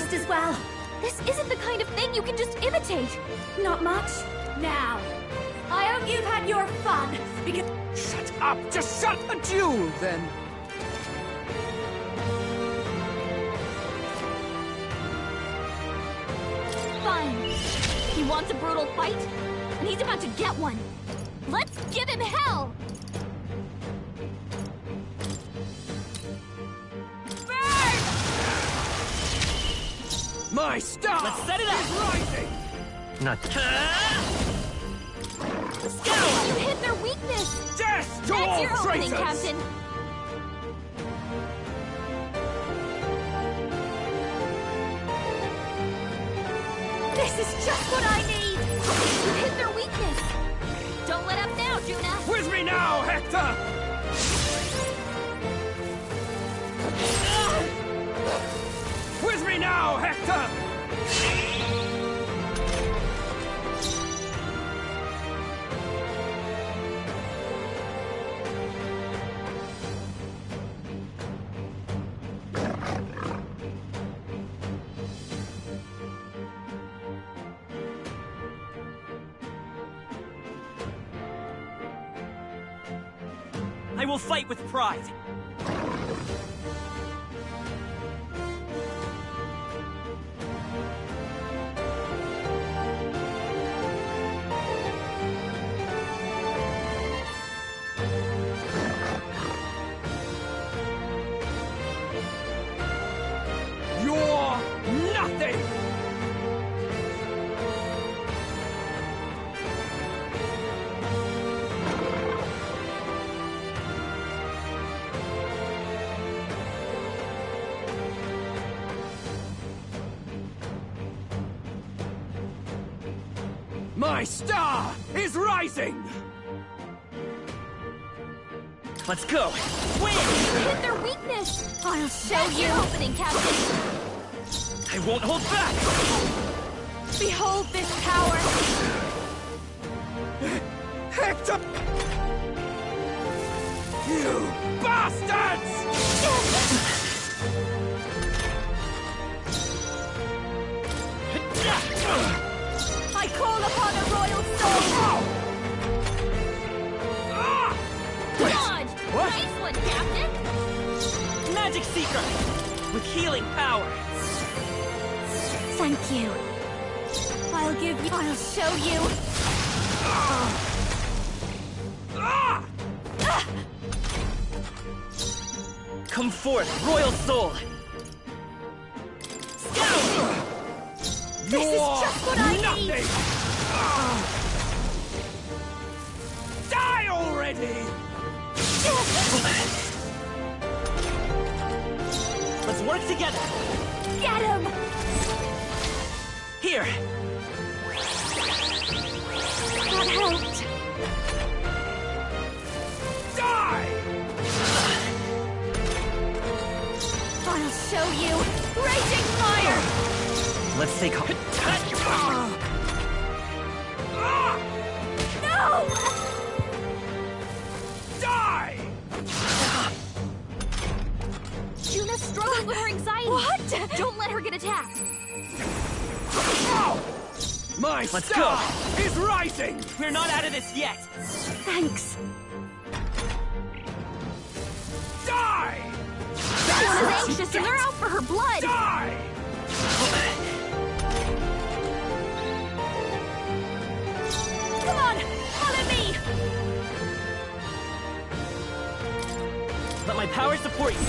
just as well. This isn't the kind of thing you can just imitate. Not much. Now, I hope you've had your fun, because... Shut up! Just shut a duel, then! Fine. He wants a brutal fight, and he's about to get one. Let's give him hell! My star! Let's set it up! Is rising! Not... Scout! You hit their weakness! Death to That's all your opening, traitors! Captain! This is just what I need! You hit their weakness! Don't let up now, Juna! With me now, Hector! With me now, Hector! I will fight with pride. You're nothing! My star is rising! Let's go! Win! Hit their weakness! I'll show you! Your opening, Captain! I won't hold back! Behold this power! Hector! You bastards! I call upon a royal soul! Dodge! What? Nice one, Captain! Magic Seeker! With healing power! Thank you. I'll show you! Come forth, Royal Soul! Scout! This is just what I nothing! need! Die already! Let's work together! Get him! Here! That helped! Die! I'll show you! Raging fire! Let's take... No! Die! Juna's struggling with her anxiety! What? Don't let her get attacked! My Let's star go. is rising! We're not out of this yet! Thanks! Die! Juna's anxious and they're out for her blood! Die! Come on! Follow me! Let my power support you!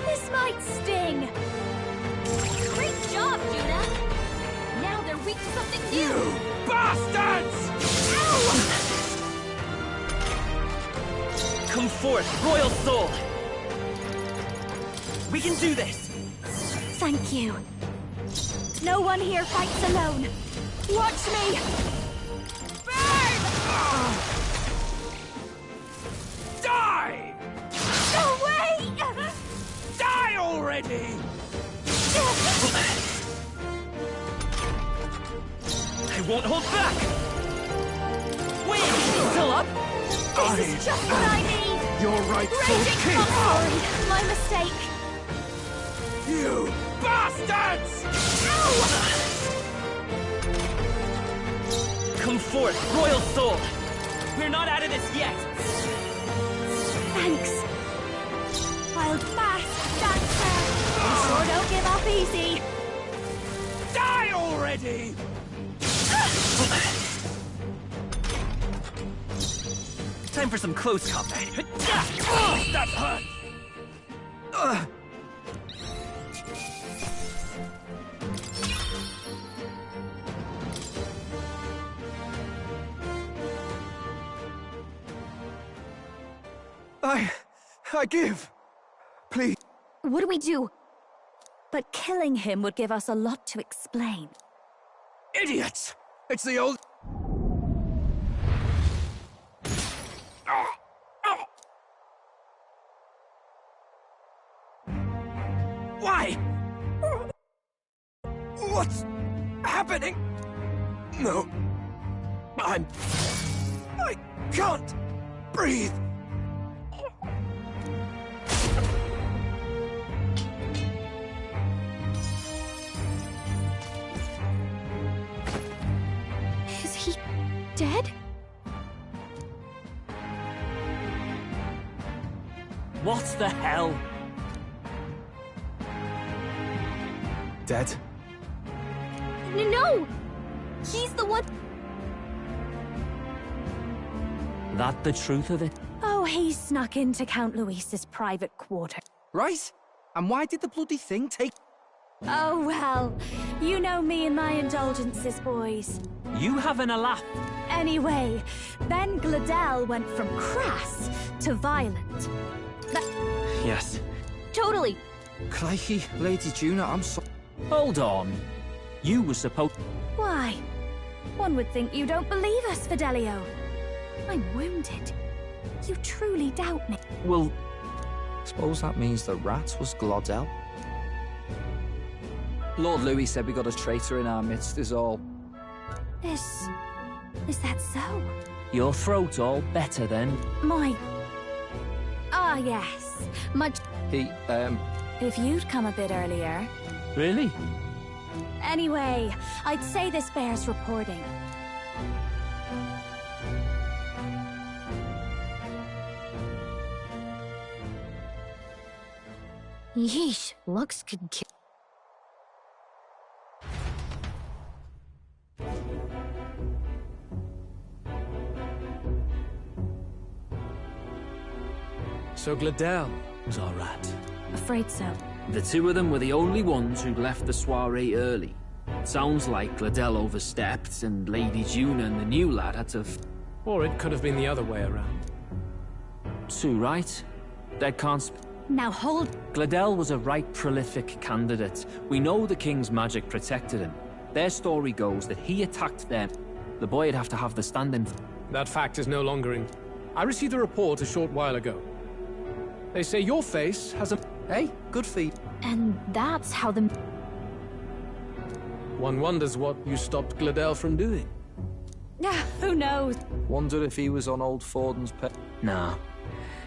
This might sting! Great job, Juna! Now they're weak to something new! You bastards! Ow! Come forth, Royal Soul! We can do this! Thank you. No one here fights alone. Watch me! Burn! Die! Away! Die already! I won't hold back! Wait! Still up? This is just what I need! Your rightful Raging king! I'm sorry. My mistake. You Bastards! Come forth, Royal Soul! We're not out of this yet! Thanks. Wild fast, dancer. You sure don't give up easy. Die already! Time for some close combat. Oh, that hurt! I give. Please. What do we do? But killing him would give us a lot to explain. Idiots! It's the old... Why? What's happening? No. I can't breathe. Is he dead? What the hell? Dead? No! He's the one... That the truth of it? Oh, he snuck into Count Luis's private quarter. Right? And why did the bloody thing take... Oh, well, you know me and my indulgences, boys. You having a laugh? Anyway, then Gladel went from crass to violent. Yes. Totally. Crikey, Lady Juna, I'm so... Hold on. You were supposed... Why? One would think you don't believe us, Fidelio. I'm wounded. You truly doubt me. Well, Suppose that means the rat was Glodell? Lord Louis said we got a traitor in our midst is all. Is that so? your throat all better then? My... Ah, yes. Much... If you'd come a bit earlier. Really? Anyway, I'd say this bears reporting. Yeesh, looks could kill. So Gladel was our rat. Afraid so. The two of them were the only ones who left the soiree early. Sounds like Gladel overstepped and Lady Juna and the new lad had to Or it could have been the other way around. Too right. That can't Now hold... Gladel was a right prolific candidate. We know the king's magic protected him. Their story goes that he attacked them. The boy'd have to have the stand-in. That fact is no longer in... I received a report a short while ago. They say your face has a... Hey, good feed. And that's how the... One wonders what you stopped Gladel from doing. Who knows? Wonder if he was on old Forden's pet. Nah.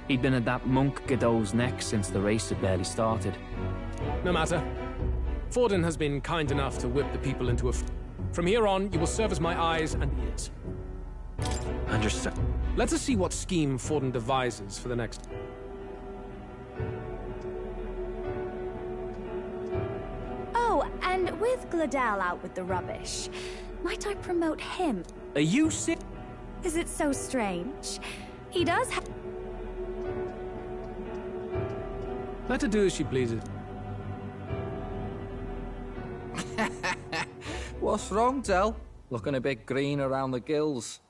He'd been at that monk Godot's neck since the race had barely started. No matter. Forden has been kind enough to whip the people into a... From here on, you will serve as my eyes and ears. Understood. Let us see what scheme Forden devises for the next... Oh, and with Gladel out with the rubbish, might I promote him? Are you sick? Is it so strange? He does have... Let her do as she pleases. What's wrong, Del? Looking a bit green around the gills.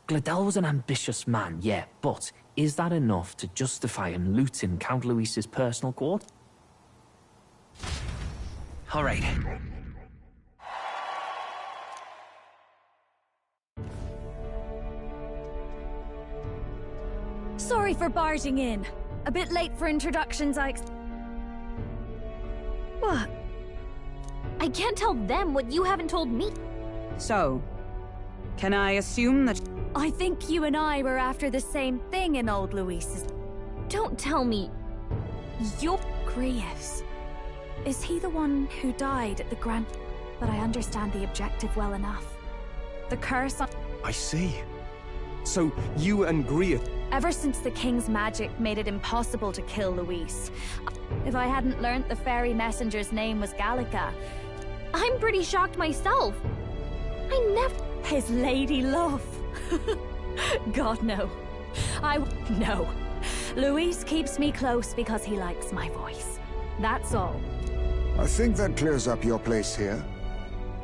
Gladel was an ambitious man, yeah, but is that enough to justify him looting Count Luis's personal court? All right. Sorry for barging in. A bit late for introductions, What? I can't tell them what you haven't told me. So, Can I assume that... I think you and I were after the same thing in old Luis's. Don't tell me. You're... Grievous. Is he the one who died at the Grand... But I understand the objective well enough. The curse on... I see. So, you and Grievous... Ever since the King's magic made it impossible to kill Luis. If I hadn't learnt the fairy messenger's name was Gallica... I'm pretty shocked myself. I never... His lady love. God, no. No. Luis keeps me close because he likes my voice. That's all. I think that clears up your place here.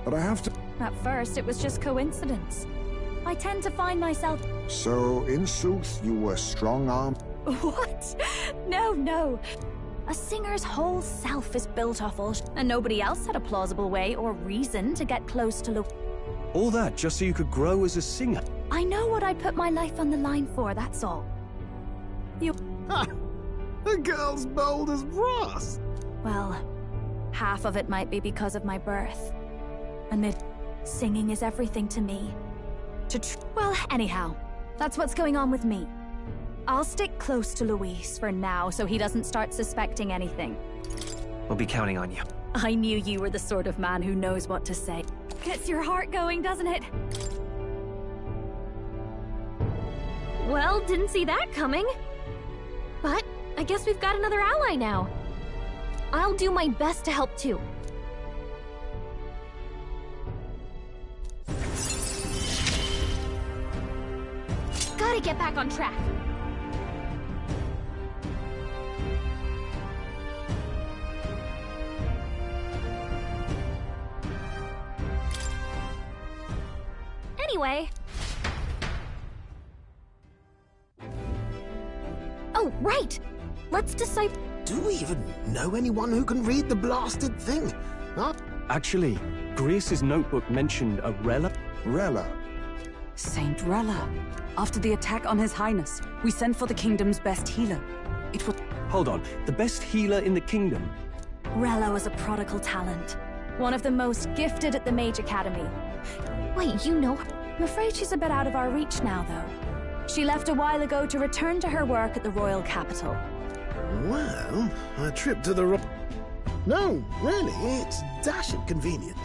But I have to... At first, it was just coincidence. I tend to find myself... So, in sooth, you were strong-armed? What? No. A singer's whole self is built off and nobody else had a plausible way or reason to get close to Luis. All that just so you could grow as a singer? I know what I put my life on the line for, that's all. You... Ha! The girl's bold as brass! Well, half of it might be because of my birth. Singing is everything to me. Well, anyhow, that's what's going on with me. I'll stick close to Luis for now so he doesn't start suspecting anything. We'll be counting on you. I knew you were the sort of man who knows what to say. Gets your heart going, doesn't it? Well, didn't see that coming. But I guess we've got another ally now. I'll do my best to help too. Gotta get back on track. Anyway. Oh, right! Let's decide... Do we even know anyone who can read the blasted thing? Huh? Actually, Grace's notebook mentioned a Rella. Rella. Saint Rella. After the attack on His Highness, we sent for the kingdom's best healer. It was... Hold on, the best healer in the kingdom? Rella was a prodigal talent. One of the most gifted at the Mage Academy. Wait, you know her? I'm afraid she's a bit out of our reach now, though. She left a while ago to return to her work at the royal capital. Well, a trip to the... No, really, it's dashing convenient.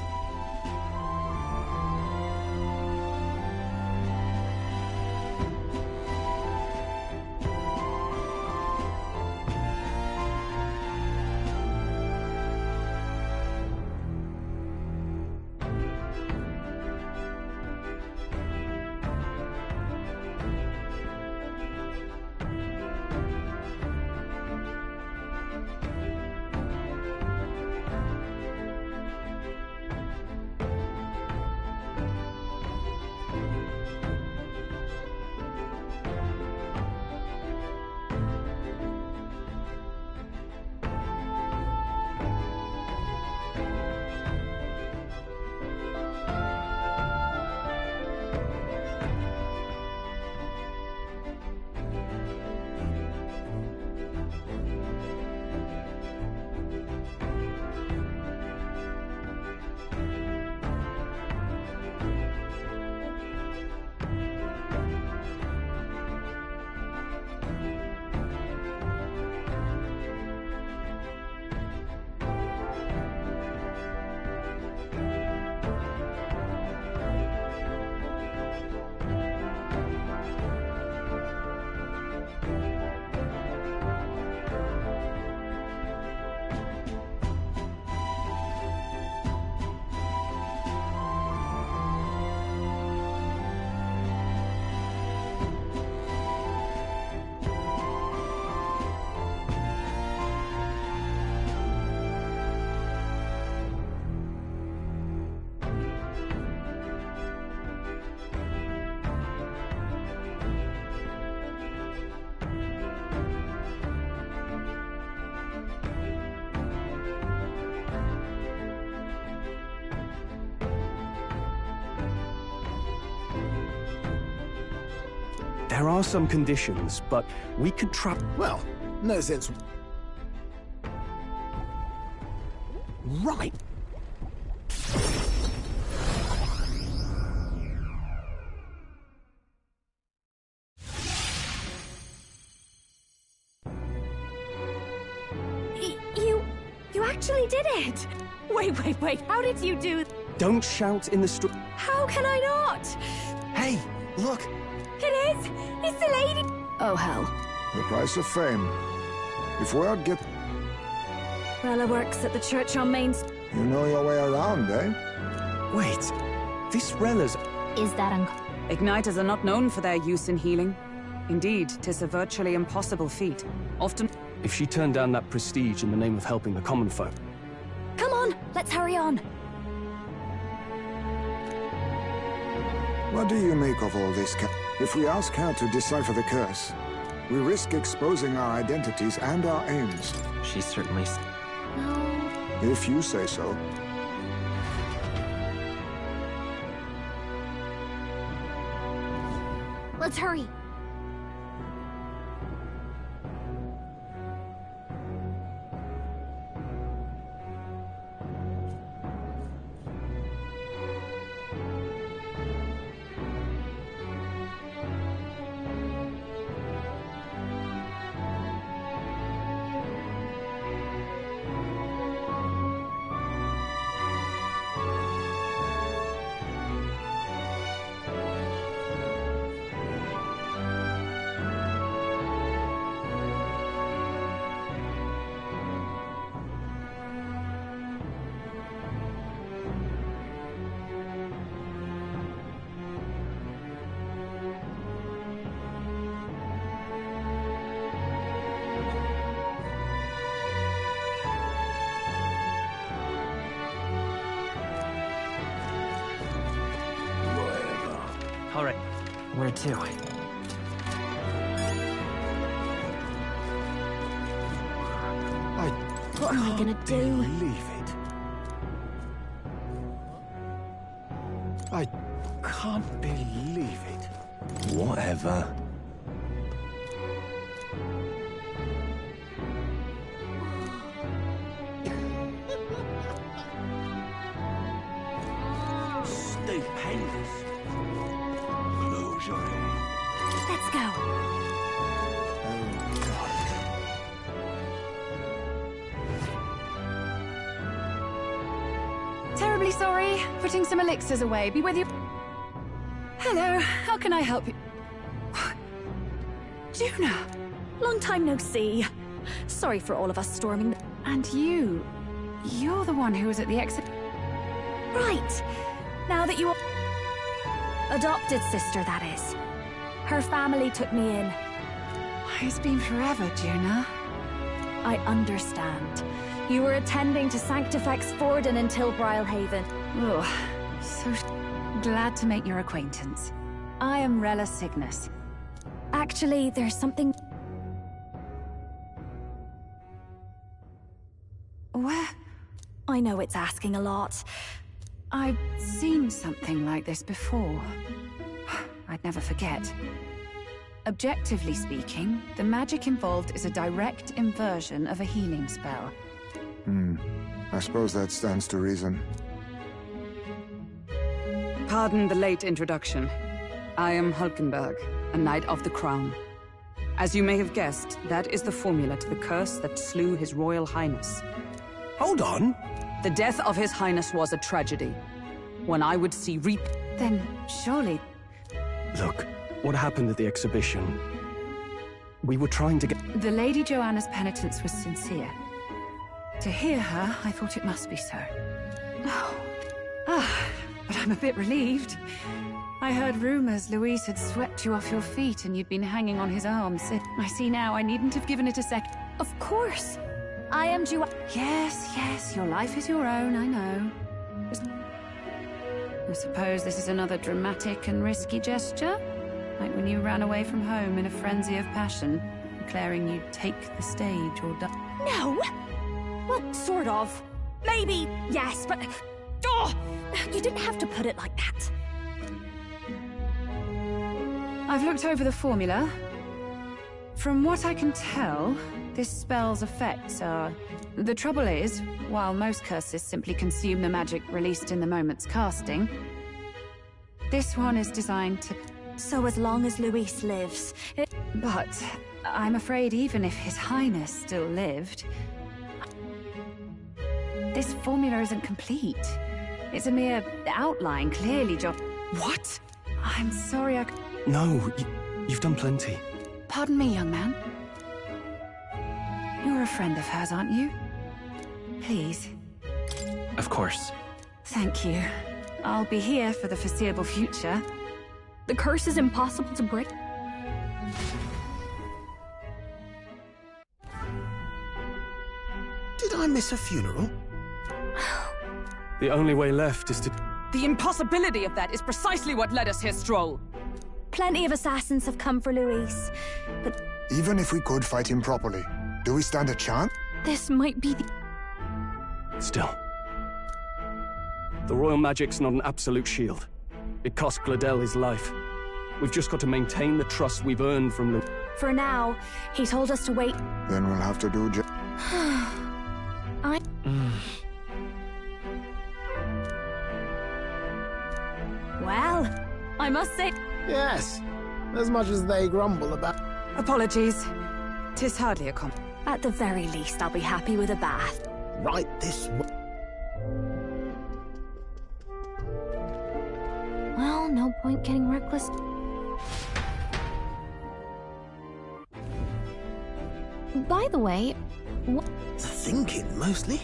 There are some conditions, but we could trap... Well, no sense... Right. actually did it! Wait, how did you do... Don't shout in the street. How can I not? Hey, look! It is! It's the lady... Oh, hell. The price of fame. If word get... Rella works at the church on Main Street. You know your way around, eh? Wait, this Rella's... Is that Igniters are not known for their use in healing. Indeed, 'tis a virtually impossible feat. Often... If she turned down that prestige in the name of helping the common folk. Come on, let's hurry on. What do you make of all this, If we ask her to decipher the curse, we risk exposing our identities and our aims. She certainly... If you say so. Let's hurry. All right. Where to? What am I gonna do? Believe it. I can't believe it. Whatever. Stupendous. Close your eyes. Let's go. Terribly sorry. Putting some elixirs away. Be with you. Hello. How can I help you? Juna. Long time no see. Sorry for all of us storming. And you're the one who was at the exit. Right. Now that you... Adopted sister, that is. Her family took me in. It's been forever, Juna. I understand. You were attending to Sanctifex Forden until Brilhaven. Oh, so glad to make your acquaintance. I am Rella Cygnus. Actually, there's something... Where? I know it's asking a lot. I've seen something like this before. I'd never forget. Objectively speaking, the magic involved is a direct inversion of a healing spell. I suppose that stands to reason. Pardon the late introduction. I am Hulkenberg, a Knight of the Crown. As you may have guessed, that is the formula to the curse that slew His Royal Highness. Hold on. The death of His Highness was a tragedy. One I would see reap... Then, surely... Look, what happened at the exhibition? We were trying to get... The Lady Joanna's penitence was sincere. To hear her, I thought it must be so. But I'm a bit relieved. I heard rumors Luis had swept you off your feet and you'd been hanging on his arms. I see now I needn't have given it a sec. Of course! I am Yes, your life is your own, I know. I suppose this is another dramatic and risky gesture? Like when you ran away from home in a frenzy of passion, declaring you'd take the stage or die. No! Well, sort of. Maybe, yes, but... Oh! You didn't have to put it like that. I've looked over the formula. From what I can tell, this spell's effects are... The trouble is, while most curses simply consume the magic released in the moment's casting, this one is designed to... So as long as Luis lives... But I'm afraid even if His Highness still lived... This formula isn't complete. It's a mere outline, clearly, John. What? I'm sorry, No, you've done plenty. Pardon me, young man. You're a friend of hers, aren't you? Please. Of course. Thank you. I'll be here for the foreseeable future. The curse is impossible to break. Did I miss a funeral? The only way left is to... The impossibility of that is precisely what led us here, Stroll. Plenty of assassins have come for Luis, but... Even if we could fight him properly, do we stand a chance? This might be the... Still. The royal magic's not an absolute shield. It cost Gladel his life. We've just got to maintain the trust we've earned from the... For now, he told us to wait. Then we'll have to do Well, I must say... Yes, as much as they grumble about... Apologies. 'Tis hardly a At the very least, I'll be happy with a bath. Right this way. Well, no point getting reckless. By the way, Thinking, mostly.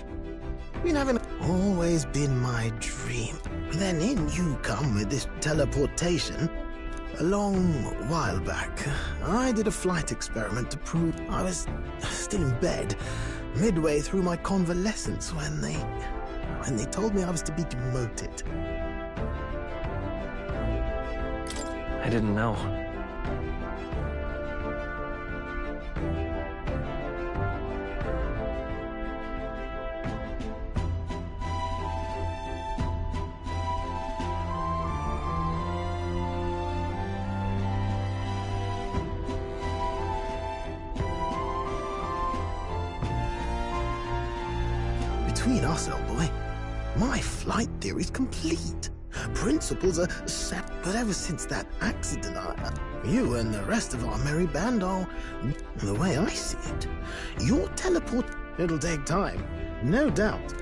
Been having... Always been my dream. Then in you come with this teleportation. A long while back, I did a flight experiment to prove I was still in bed, midway through my convalescence when they told me I was to be demoted. I didn't know. Between us, old boy, my flight theory's complete. Principles are set, but ever since that accident, you and the rest of our merry band are, the way I see it, your teleport... It'll take time, no doubt.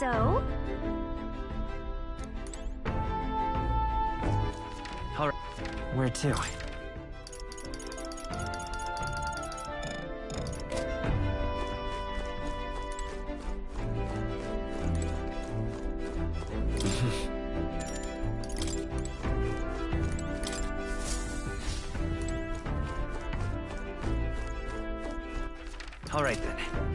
So? Alright. Where to? All right, then.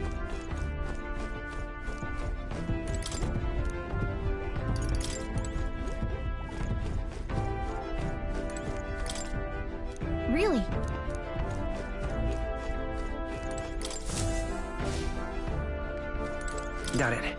really? Got it.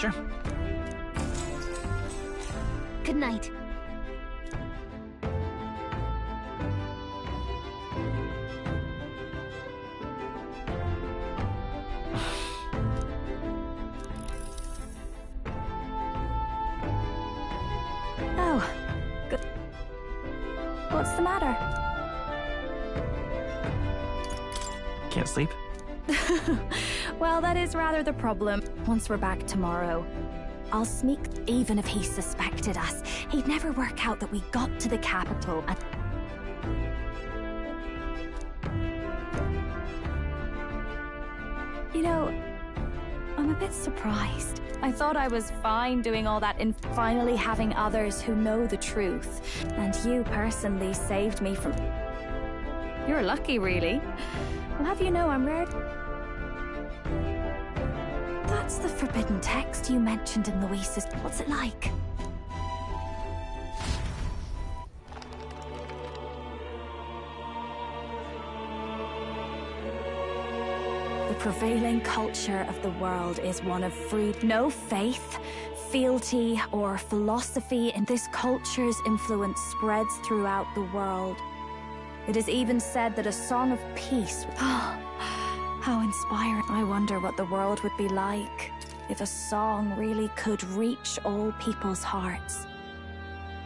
Sure. Good night. Oh, good. What's the matter? Can't sleep? Well, that is rather the problem. Once we're back tomorrow, I'll sneak. Even if he suspected us, he'd never work out that we got to the capital and... You know, I'm a bit surprised. I thought I was fine doing all that and finally having others who know the truth. And you personally saved me from... You're lucky, really. I'll have you know I'm rare... That What's the forbidden text you mentioned in Luis's? What's it like? The prevailing culture of the world is one of freedom. No faith, fealty, or philosophy in this culture's influence spreads throughout the world. It is even said that a song of peace... How inspiring. I wonder what the world would be like if a song really could reach all people's hearts.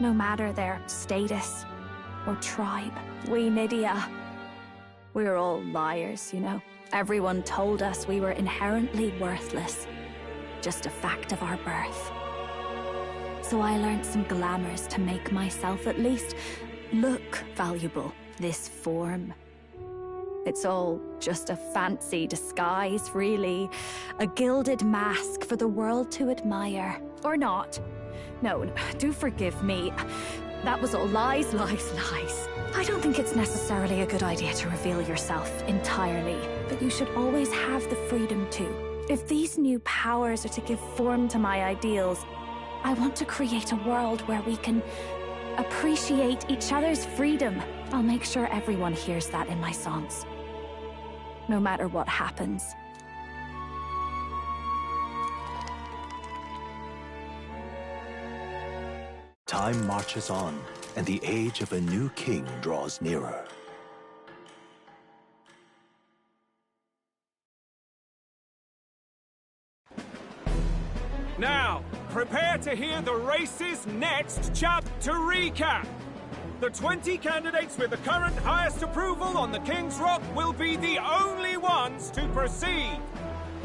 No matter their status or tribe. We Nydia, we're all liars, you know. Everyone told us we were inherently worthless. Just a fact of our birth. So I learned some glamours to make myself at least look valuable. This form. It's all just a fancy disguise, really. A gilded mask for the world to admire. Or not. No, do forgive me. That was all lies, lies, lies. I don't think it's necessarily a good idea to reveal yourself entirely, but you should always have the freedom to. If these new powers are to give form to my ideals, I want to create a world where we can appreciate each other's freedom. I'll make sure everyone hears that in my songs. No matter what happens. Time marches on, and the age of a new king draws nearer. Now, prepare to hear the race's next chapter recap. The 20 candidates with the current highest approval on the King's Rock will be the only ones to proceed.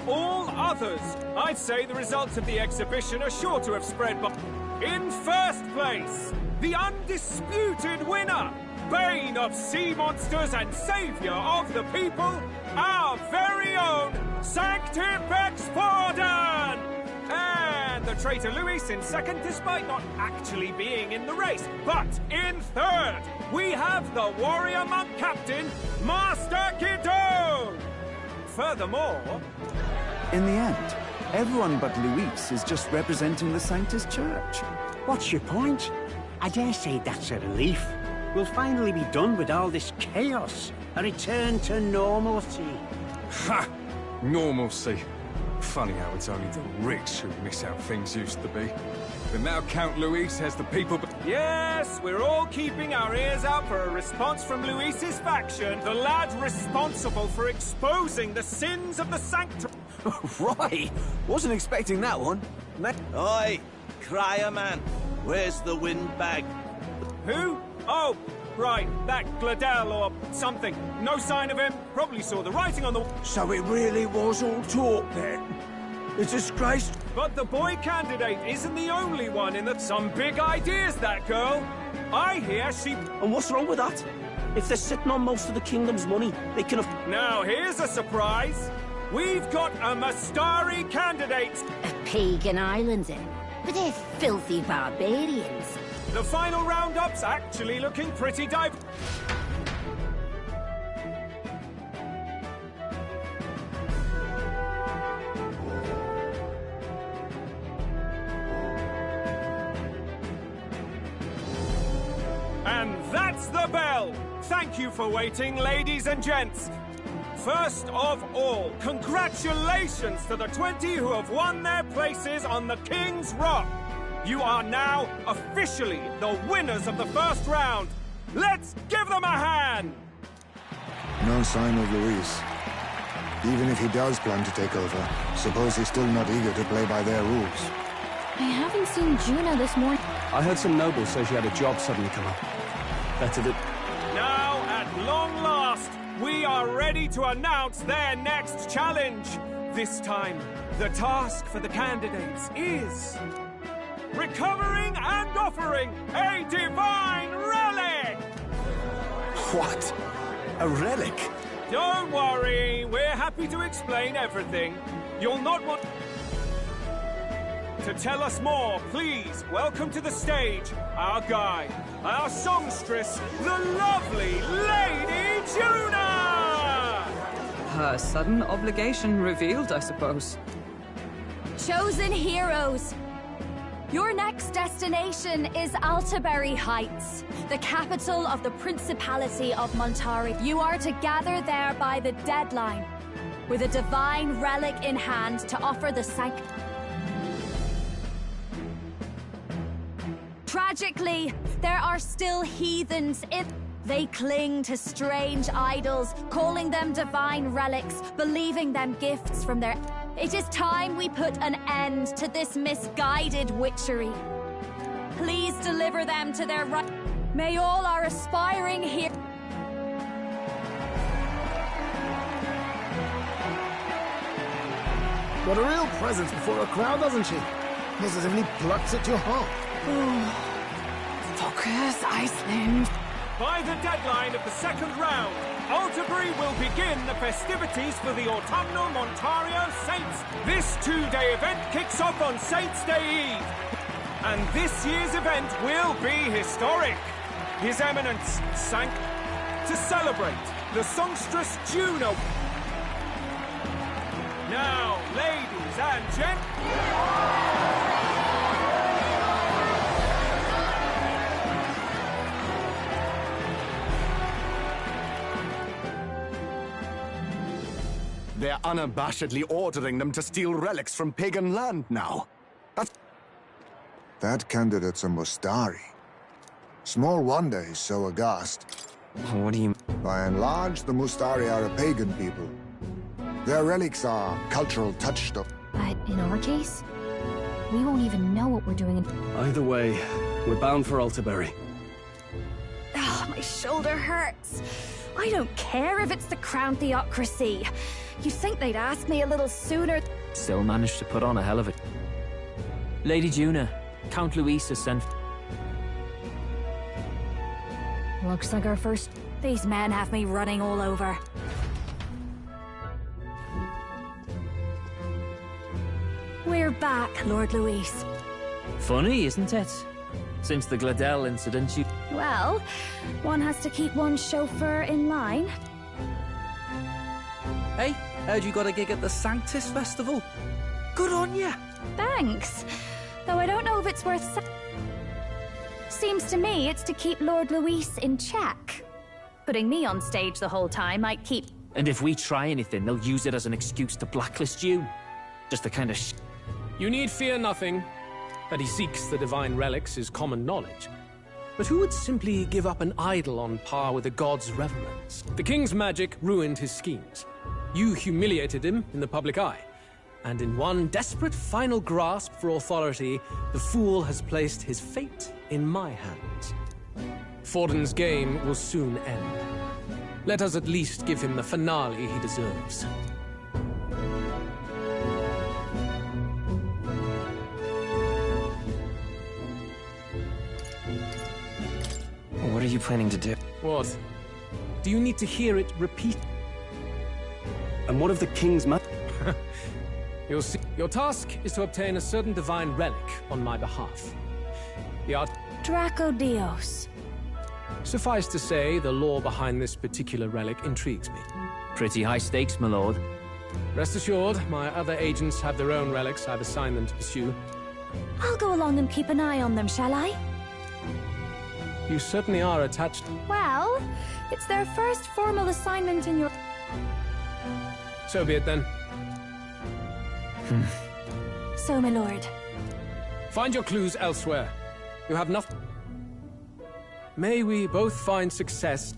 All others, I'd say the results of the exhibition are sure to have spread by... In first place, the undisputed winner, Bane of Sea Monsters and Savior of the People, our very own Sanctifex Forden! And the traitor Luis in second, despite not actually being in the race. But in third, we have the warrior monk captain, Master Kiddo! Furthermore... In the end, everyone but Luis is just representing the Sanctus Church. What's your point? I dare say that's a relief. We'll finally be done with all this chaos. A return to normalcy. Ha! Normalcy. Funny how it's only the rich who miss how things used to be. But now Count Luis has the people... Yes, we're all keeping our ears out for a response from Luis's faction, the lad responsible for exposing the sins of the Sanctum. Right! Wasn't expecting that one. Oi! Crier man, where's the windbag? Who? Oh, right, that Gladel or something. No sign of him. Probably saw the writing on the... So it really was all talk then? It's a disgrace. But the boy candidate isn't the only one in that. Some big ideas, that girl. I hear she... And what's wrong with that? If they're sitting on most of the kingdom's money, they can have... Now, here's a surprise. We've got a Mastari candidate. A pagan island, eh? But they're filthy barbarians. The final roundup's actually looking pretty dive. And that's the bell. Thank you for waiting, ladies and gents. First of all, congratulations to the 20 who have won their places on the King's Rock. You are now officially the winners of the first round. Let's give them a hand! No sign of Luis. Even if he does plan to take over, suppose he's still not eager to play by their rules. I haven't seen Juno this morning. I heard some nobles say she had a job suddenly come up. Better that... Now, at long last, we are ready to announce their next challenge. This time, the task for the candidates is... recovering and offering a divine relic! What? A relic? Don't worry, we're happy to explain everything. You'll not want... To tell us more, please welcome to the stage our guide, our songstress, the lovely Lady Juna! Her sudden obligation revealed, I suppose. Chosen heroes, your next destination is Altaberry Heights, the capital of the Principality of Montari. You are to gather there by the deadline, with a divine relic in hand to offer the Tragically, there are still heathens in... They cling to strange idols, calling them divine relics, believing them gifts from their... It is time we put an end to this misguided witchery. Please deliver them to their right... May all our aspiring heroes... Got a real presence before a crowd, doesn't she? Positively plucks at your heart. Focus, Iceland. By the deadline of the second round, Altaberry will begin the festivities for the Autumnal Montario Saints. This two-day event kicks off on Saints' Day Eve. And this year's event will be historic. His Eminence sank to celebrate the songstress Juno. Now, ladies and gentlemen... They're unabashedly ordering them to steal relics from pagan land now. That candidate's a Mustari. Small wonder he's so aghast. What do you... By and large, the Mustari are a pagan people. Their relics are cultural touchstone. But in our case, we won't even know what we're doing. Either way, we're bound for Altaberry. Oh, my shoulder hurts. I don't care if it's the Crown Theocracy. You'd think they'd ask me a little sooner. Still managed to put on a hell of it. Lady Juna, Count Luis has sent... Looks like our first... These men have me running all over. We're back, Lord Luis. Funny, isn't it? Since the Gladel incident, you... Well, one has to keep one's chauffeur in line. Hey, heard you got a gig at the Sanctus Festival? Good on ya! Thanks. Though I don't know if it's worth... Seems to me it's to keep Lord Luis in check. Putting me on stage the whole time might keep... And if we try anything, they'll use it as an excuse to blacklist you. Just the kind of You need fear nothing. That he seeks the divine relics is common knowledge. But who would simply give up an idol on par with a god's reverence? The king's magic ruined his schemes. You humiliated him in the public eye. And in one desperate final grasp for authority, the fool has placed his fate in my hands. Forden's game will soon end. Let us at least give him the finale he deserves. What are you planning to do? What? Do you need to hear it repeat? And what of the king's You'll see. Your task is to obtain a certain divine relic on my behalf. The art... Draco Dios. Suffice to say, the lore behind this particular relic intrigues me. Pretty high stakes, my lord. Rest assured, my other agents have their own relics I've assigned them to pursue. I'll go along and keep an eye on them, shall I? You certainly are attached. Well, it's their first formal assignment in your... So be it then. So, my lord. Find your clues elsewhere. You have nothing. May we both find success.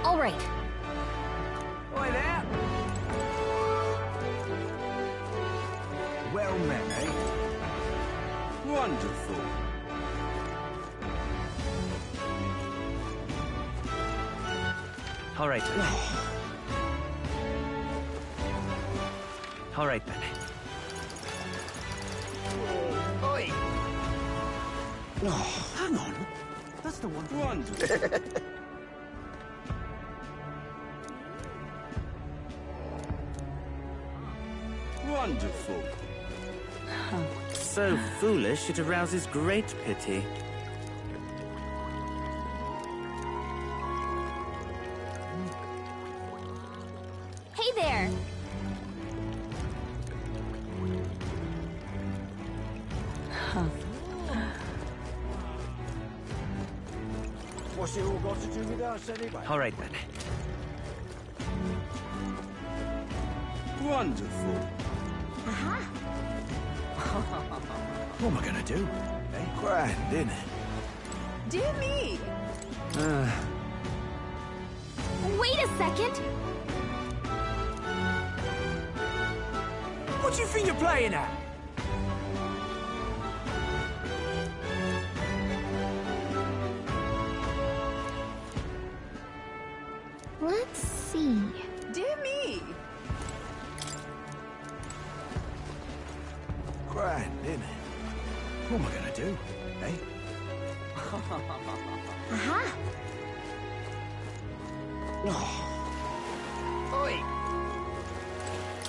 All right. Oi there! Well met, eh? Wonderful. All right. All right, then. Oi! Oh, hang on. That's the one. Wonderful. Wonderful. So foolish, it arouses great pity. Hey there! What's it all got to do with us anyway? All right, then. Wonderful. What am I gonna do? Grand, innit? Dear me! Wait a second! What do you think you're playing at? Let's see. Dear me! Grand, innit? What am I gonna do? Eh? Oi!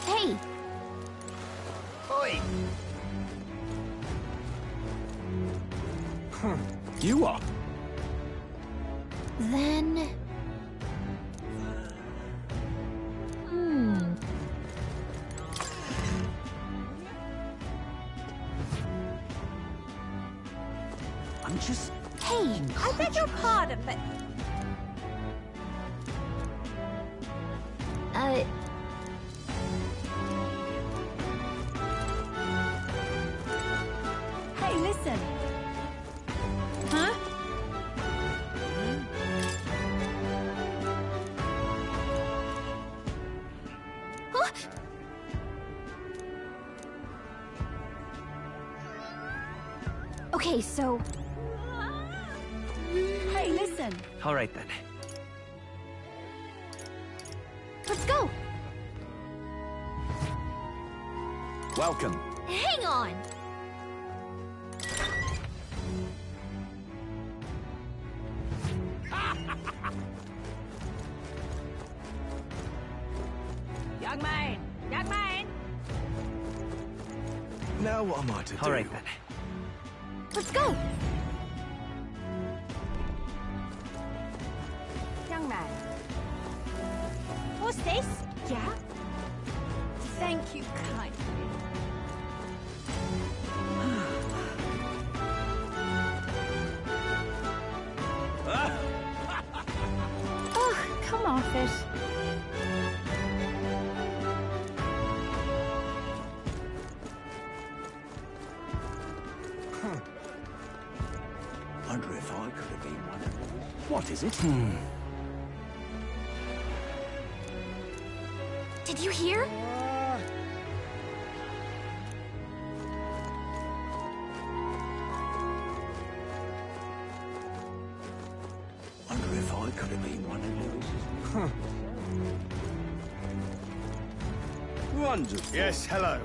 Hey! Oi! You are? Then... I'm just... Hey! I beg your pardon, but... Hey, listen! Huh? Huh? Okay, so... Hey, listen! All right, then. Let's go! Welcome. Hang on! Young man! Young man! Now what am I to do? All right, then. Let's go! Young man. What's this? Yeah? Thank you kindly. Oh, come off it. Wonder if I could have been one of them. What is it? Did you hear? Wonder if I could have been one of Lewis's. Wonderful. Yes, hello.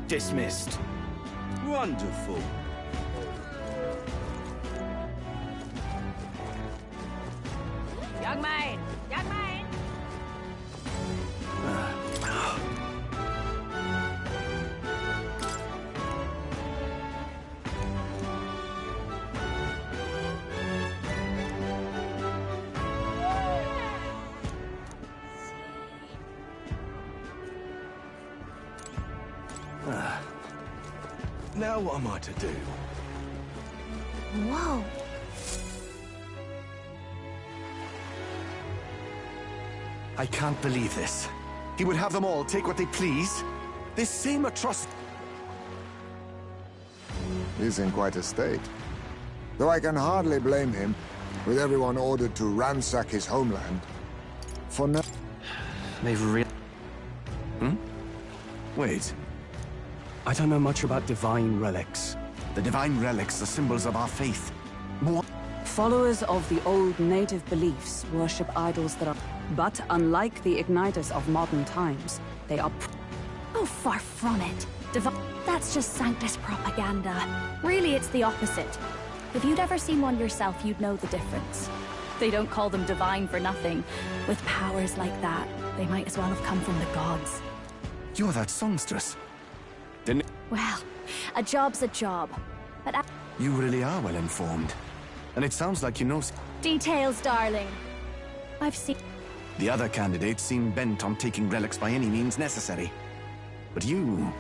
Dismissed. Wonderful. Young man! Young man! Now what am I to do? Whoa. I can't believe this. He would have them all take what they please? This same atrocity... He's in quite a state. Though I can hardly blame him, with everyone ordered to ransack his homeland. For now... They've really... Wait. I don't know much about divine relics. The divine relics are symbols of our faith. More... Followers of the old native beliefs worship idols that are... But unlike the igniters of modern times, they are... Oh, far from it. That's just Sanctus propaganda. Really, it's the opposite. If you'd ever seen one yourself, you'd know the difference. They don't call them divine for nothing. With powers like that, they might as well have come from the gods. You're that songstress. Didn't... Well, a job's a job. But You really are well informed. And it sounds like you know... Details, darling. I've seen... The other candidates seem bent on taking relics by any means necessary. But you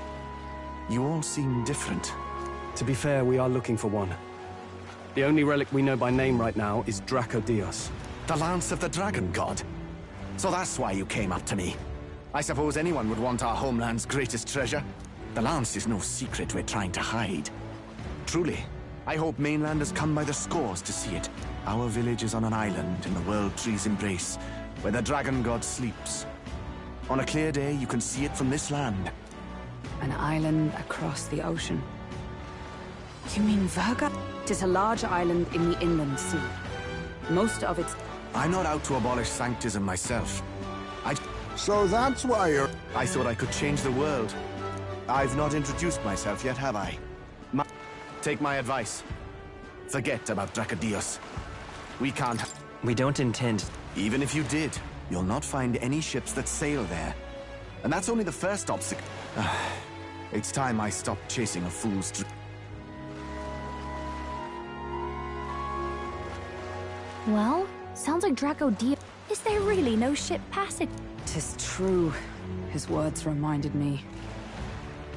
all seem different. To be fair, we are looking for one. The only relic we know by name right now is Dracodios. The Lance of the Dragon God? So that's why you came up to me. I suppose anyone would want our homeland's greatest treasure. The Lance is no secret we're trying to hide. Truly, I hope mainlanders come by the scores to see it. Our village is on an island in the World Tree's embrace, where the Dragon God sleeps. On a clear day, you can see it from this land. An island across the ocean. You mean Virga? It is a large island in the inland sea. Most of its... I'm not out to abolish Sanctism myself. So that's why you're... I thought I could change the world. I've not introduced myself yet, have I? Take my advice. Forget about Dracodios. We can't... We don't intend... Even if you did, you'll not find any ships that sail there. And that's only the first obstacle. It's time I stopped chasing a fool's dream. Well, sounds like Dracodios... Is there really no ship passage? 'Tis true. His words reminded me.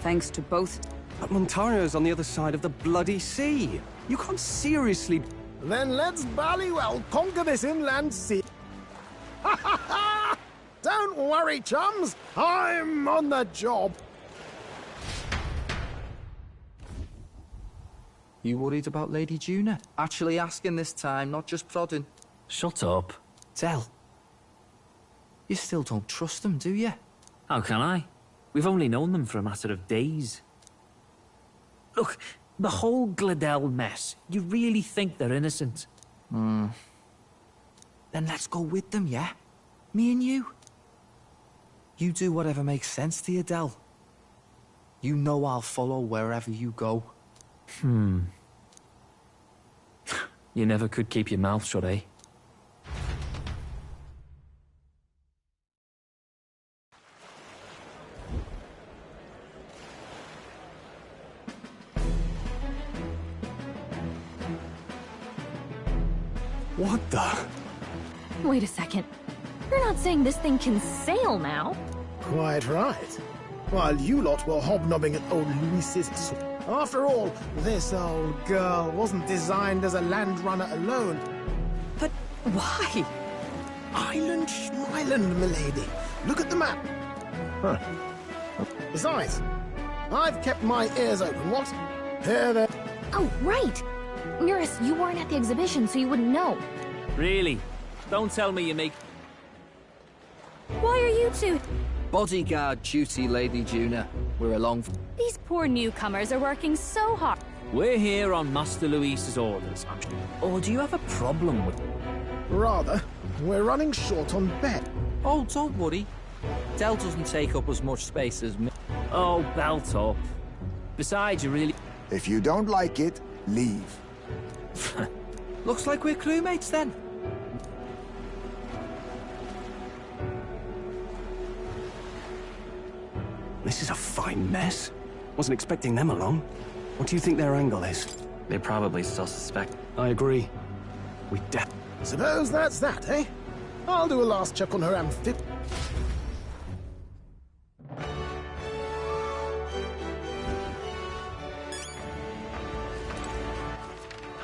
Thanks to both... But Montario's on the other side of the bloody sea. You can't seriously... Then let's ballywell conquer this inland sea. Ha ha ha! Don't worry, chums. I'm on the job. You worried about Lady Juna? Actually asking this time, not just prodding. Shut up. Tell. You still don't trust them, do you? How can I? We've only known them for a matter of days. Look, the whole Gladel mess, you really think they're innocent? Then let's go with them, yeah? Me and you. You do whatever makes sense to you, Del. You know I'll follow wherever you go. You never could keep your mouth shut, eh? What the? Wait a second. You're not saying this thing can sail now? Quite right. While you lot were hobnobbing at old Luis's... After all, this old girl wasn't designed as a land runner alone. But why? Island Schmeiland, milady. Look at the map. Huh. Besides, I've kept my ears open. What? There. Oh, right. Eurus, you weren't at the exhibition, so you wouldn't know. Really? Don't tell me you make... Why are you two... Bodyguard duty, Lady Juna. We're along for... These poor newcomers are working so hard. We're here on Master Luis's orders, I'm sure. Or do you have a problem with... Rather. We're running short on bed. Oh, don't worry. Del doesn't take up as much space as me. Oh, belt up. Besides, you really... If you don't like it, leave. Looks like we're crewmates then. This is a fine mess. Wasn't expecting them along. What do you think their angle is? They probably still suspect. I agree. We Suppose that's that, eh? I'll do a last check on her amphib...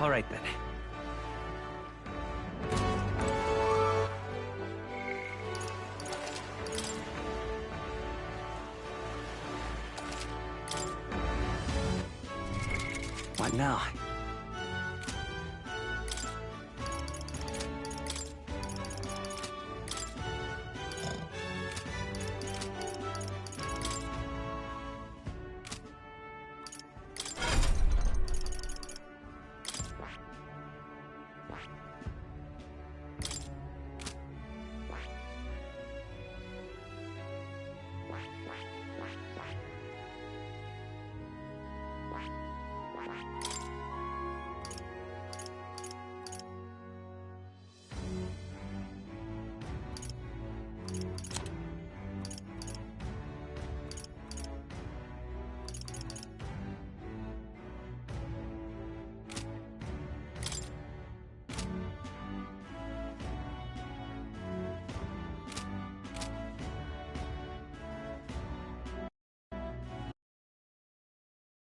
All right, then. Right now,